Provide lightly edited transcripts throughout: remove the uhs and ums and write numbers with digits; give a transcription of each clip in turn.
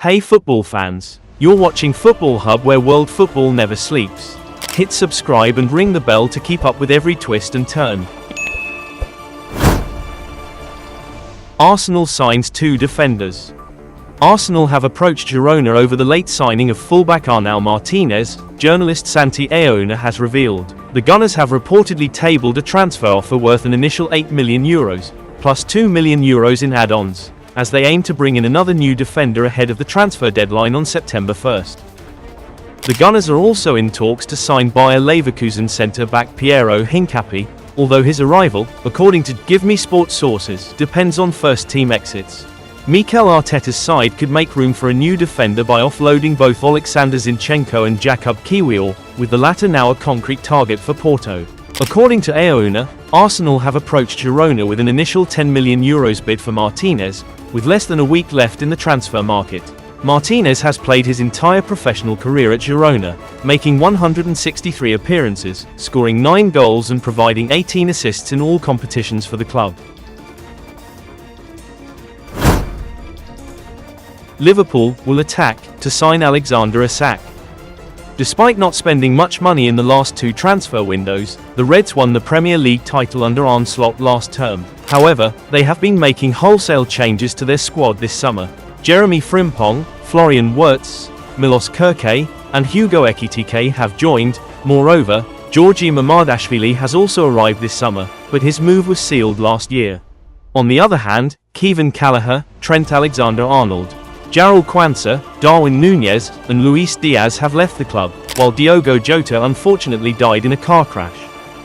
Hey football fans, you're watching Football Hub, where world football never sleeps. Hit subscribe and ring the bell to keep up with every twist and turn. Arsenal signs 2 defenders. Arsenal have approached Girona over the late signing of fullback Arnau Martinez, journalist Santi Aouna has revealed. The Gunners have reportedly tabled a transfer offer worth an initial €8 million, plus €2 million in add-ons, as they aim to bring in another new defender ahead of the transfer deadline on September 1st. The Gunners are also in talks to sign Bayer Leverkusen centre-back PIERO HINCAPIE, although his arrival, according to Give Me Sports sources, depends on first-team exits. Mikel Arteta's side could make room for a new defender by offloading both Alexander Zinchenko and Jakub Kiwior, with the latter now a concrete target for Porto. According to Aouna, Arsenal have approached Girona with an initial €10 million bid for Martinez, with less than a week left in the transfer market. Martinez has played his entire professional career at Girona, making 163 appearances, scoring 9 goals and providing 18 assists in all competitions for the club. Liverpool will attack to sign Alexander Isak. Despite not spending much money in the last 2 transfer windows, the Reds won the Premier League title under Arne Slot last term. However, they have been making wholesale changes to their squad this summer. Jeremy Frimpong, Florian Wirtz, Milos Kerkez, and Hugo Ekitike have joined. Moreover, Georgi Mamardashvili has also arrived this summer, but his move was sealed last year. On the other hand, Kevin Callagher, Trent Alexander-Arnold, Jarrell Quansah, Darwin Núñez, and Luis Diaz have left the club, while Diogo Jota unfortunately died in a car crash.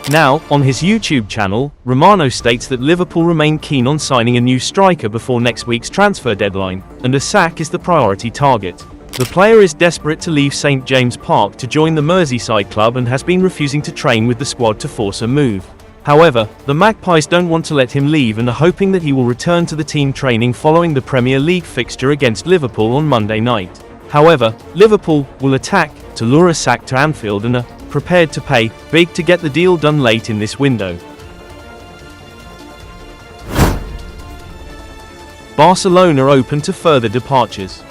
Now, on his YouTube channel, Romano states that Liverpool remain keen on signing a new striker before next week's transfer deadline, and Isak is the priority target. The player is desperate to leave St James Park to join the Merseyside club and has been refusing to train with the squad to force a move. However, the Magpies don't want to let him leave and are hoping that he will return to the team training following the Premier League fixture against Liverpool on Monday night. However, Liverpool will attack to lure Isak to Anfield and are prepared to pay big to get the deal done late in this window. Barcelona open to further departures.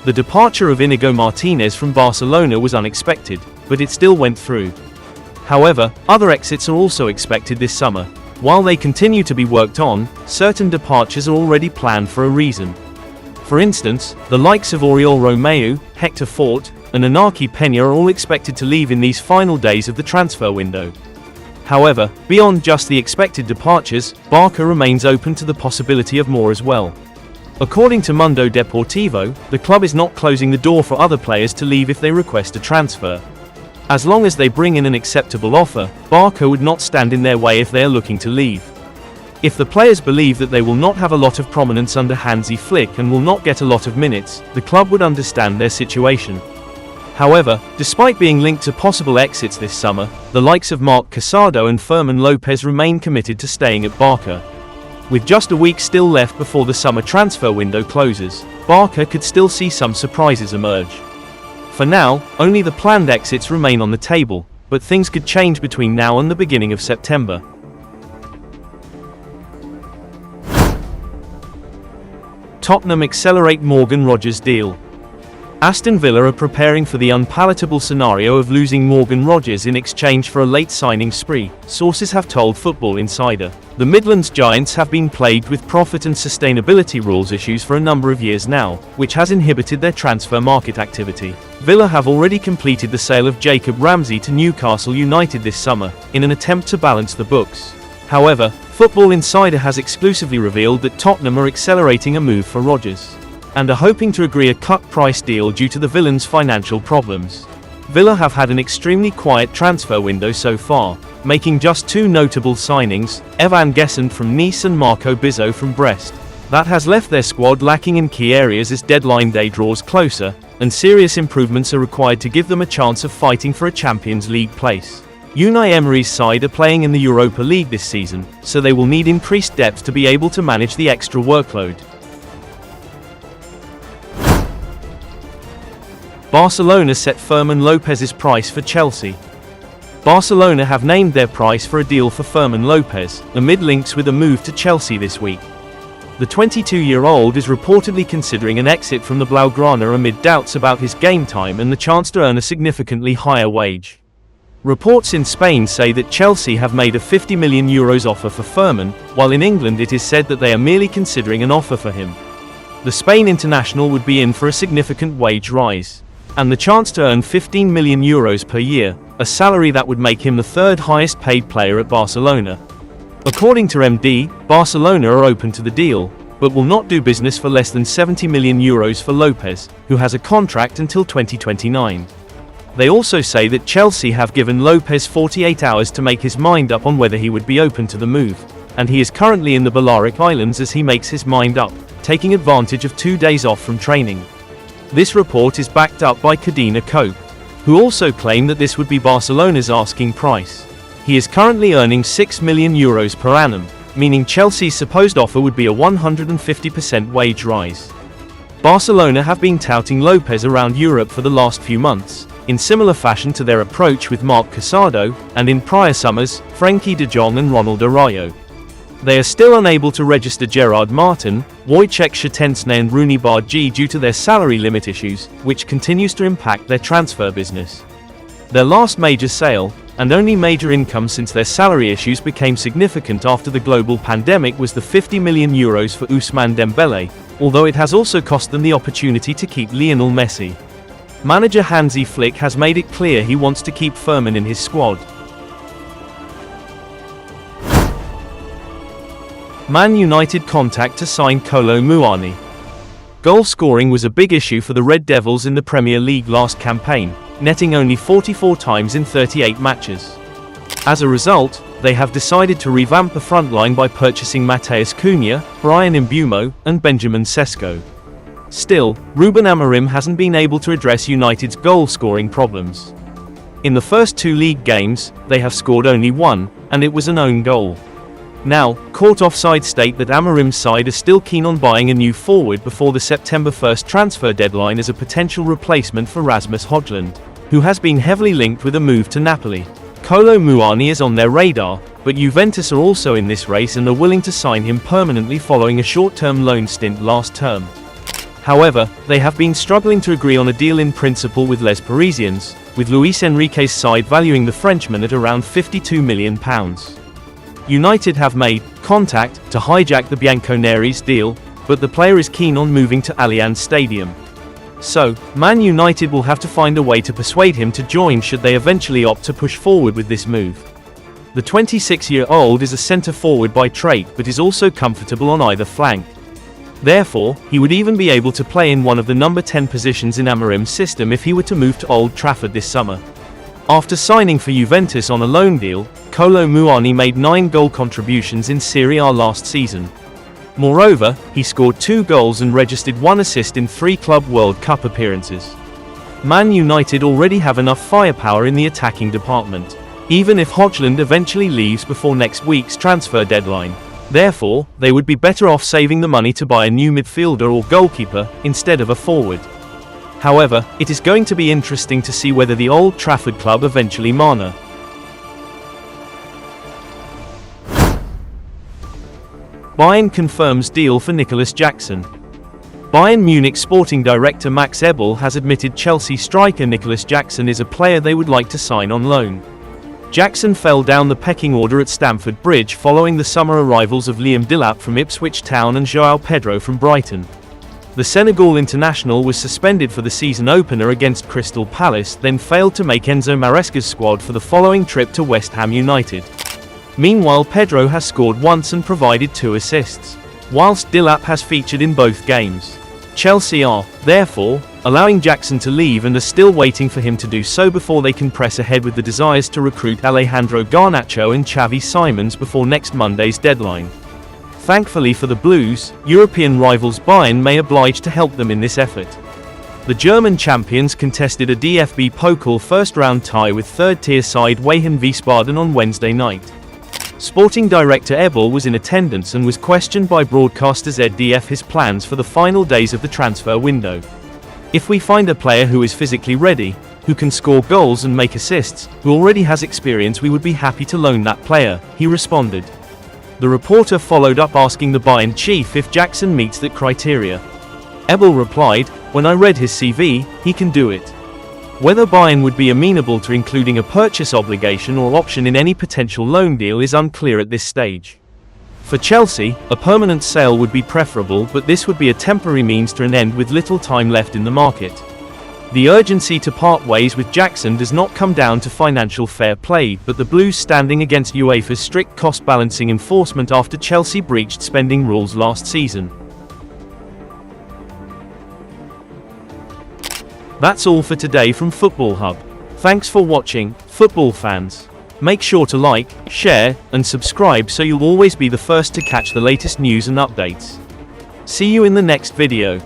The departure of Inigo Martinez from Barcelona was unexpected, but it still went through. However, other exits are also expected this summer. While they continue to be worked on, certain departures are already planned for a reason. For instance, the likes of Oriol Romeu, Hector Fort, and Inaki Peña are all expected to leave in these final days of the transfer window. However, beyond just the expected departures, Barca remains open to the possibility of more as well. According to Mundo Deportivo, the club is not closing the door for other players to leave if they request a transfer. As long as they bring in an acceptable offer, Barca would not stand in their way if they are looking to leave. If the players believe that they will not have a lot of prominence under Hansi Flick and will not get a lot of minutes, the club would understand their situation. However, despite being linked to possible exits this summer, the likes of Marc Casado and Fermin Lopez remain committed to staying at Barca. With just a week still left before the summer transfer window closes, Barca could still see some surprises emerge. For now, only the planned exits remain on the table, but things could change between now and the beginning of September. Tottenham accelerate Morgan Rogers deal. Aston Villa are preparing for the unpalatable scenario of losing Morgan Rogers in exchange for a late signing spree, sources have told Football Insider. The Midlands Giants have been plagued with profit and sustainability rules issues for a number of years now, which has inhibited their transfer market activity. Villa have already completed the sale of Jacob Ramsey to Newcastle United this summer, in an attempt to balance the books. However, Football Insider has exclusively revealed that Tottenham are accelerating a move for Rogers, and are hoping to agree a cut price deal due to the Villains' financial problems. Villa have had an extremely quiet transfer window so far, making just 2 notable signings, Evan Gesson from Nice and Marco Bizot from Brest. That has left their squad lacking in key areas as deadline day draws closer, and serious improvements are required to give them a chance of fighting for a Champions League place. Unai Emery's side are playing in the Europa League this season, so they will need increased depth to be able to manage the extra workload. Barcelona set Fermin Lopez's price for Chelsea. Barcelona have named their price for a deal for Fermin Lopez, amid links with a move to Chelsea this week. The 22-year-old is reportedly considering an exit from the Blaugrana amid doubts about his game time and the chance to earn a significantly higher wage. Reports in Spain say that Chelsea have made a €50 million offer for Furman, while in England it is said that they are merely considering an offer for him. The Spain international would be in for a significant wage rise, and the chance to earn €15 million per year, a salary that would make him the third highest paid player at Barcelona. According to MD, Barcelona are open to the deal, but will not do business for less than €70 million for Lopez, who has a contract until 2029. They also say that Chelsea have given Lopez 48 hours to make his mind up on whether he would be open to the move, and he is currently in the Balearic Islands as he makes his mind up, taking advantage of 2 days off from training. This report is backed up by Cadena Cope, who also claim that this would be Barcelona's asking price. He is currently earning €6 million per annum, meaning Chelsea's supposed offer would be a 150% wage rise. Barcelona have been touting Lopez around Europe for the last few months, in similar fashion to their approach with Marc Casado, and in prior summers, Frenkie de Jong and Ronald Araujo. They are still unable to register Gerard Martin, Wojciech Szczęsny and Rooney Bargi due to their salary limit issues, which continues to impact their transfer business. Their last major sale, and only major income since their salary issues became significant after the global pandemic, was the €50 million for Ousmane Dembele, although it has also cost them the opportunity to keep Lionel Messi. Manager Hansi Flick has made it clear he wants to keep Furman in his squad. Man United contact to sign Kolo Muani. Goal scoring was a big issue for the Red Devils in the Premier League last campaign, netting only 44 times in 38 matches. As a result, they have decided to revamp the front line by purchasing Mateus Cunha, Brian Mbeumo, and Benjamin Sesko. Still, Ruben Amorim hasn't been able to address United's goal-scoring problems. In the first 2 league games, they have scored only 1, and it was an own goal. Now, caught offside state that Amorim's side are still keen on buying a new forward before the September 1st transfer deadline as a potential replacement for Rasmus Højlund, who has been heavily linked with a move to Napoli. Kolo Muani is on their radar, but Juventus are also in this race and are willing to sign him permanently following a short-term loan stint last term. However, they have been struggling to agree on a deal in principle with Les Parisiens, with Luis Enrique's side valuing the Frenchman at around £52 million. United have made contact to hijack the Bianconeri's deal, but the player is keen on moving to Allianz Stadium. So, Man United will have to find a way to persuade him to join should they eventually opt to push forward with this move. The 26-year-old is a centre-forward by trade but is also comfortable on either flank. Therefore, he would even be able to play in one of the number 10 positions in Amorim's system if he were to move to Old Trafford this summer. After signing for Juventus on a loan deal, Kolo Muani made 9 goal contributions in Serie A last season. Moreover, he scored 2 goals and registered 1 assist in 3 Club World Cup appearances. Man United already have enough firepower in the attacking department, even if Højlund eventually leaves before next week's transfer deadline. Therefore, they would be better off saving the money to buy a new midfielder or goalkeeper, instead of a forward. However, it is going to be interesting to see whether the Old Trafford club eventually mana. Bayern confirms deal for Nicolas Jackson. Bayern Munich sporting director Max Eberl has admitted Chelsea striker Nicolas Jackson is a player they would like to sign on loan. Jackson fell down the pecking order at Stamford Bridge following the summer arrivals of Liam Delap from Ipswich Town and João Pedro from Brighton. The Senegal international was suspended for the season opener against Crystal Palace, then failed to make Enzo Maresca's squad for the following trip to West Ham United. Meanwhile, Pedro has scored once and provided 2 assists, whilst Delap has featured in both games. Chelsea are, therefore, allowing Jackson to leave and are still waiting for him to do so before they can press ahead with the desires to recruit Alejandro Garnacho and Xavi Simons before next Monday's deadline. Thankfully for the Blues, European rivals Bayern may oblige to help them in this effort. The German champions contested a DFB Pokal first-round tie with third-tier side Wehen Wiesbaden on Wednesday night. Sporting director Eberl was in attendance and was questioned by broadcaster ZDF his plans for the final days of the transfer window. "If we find a player who is physically ready, who can score goals and make assists, who already has experience, we would be happy to loan that player," he responded. The reporter followed up asking the Bayern chief if Jackson meets that criteria. Ebel replied, "When I read his CV, he can do it." Whether Bayern would be amenable to including a purchase obligation or option in any potential loan deal is unclear at this stage. For Chelsea, a permanent sale would be preferable, but this would be a temporary means to an end with little time left in the market. The urgency to part ways with Jackson does not come down to financial fair play, but the Blues standing against UEFA's strict cost-balancing enforcement after Chelsea breached spending rules last season. That's all for today from Football Hub. Thanks for watching, football fans. Make sure to like, share, and subscribe so you'll always be the first to catch the latest news and updates. See you in the next video.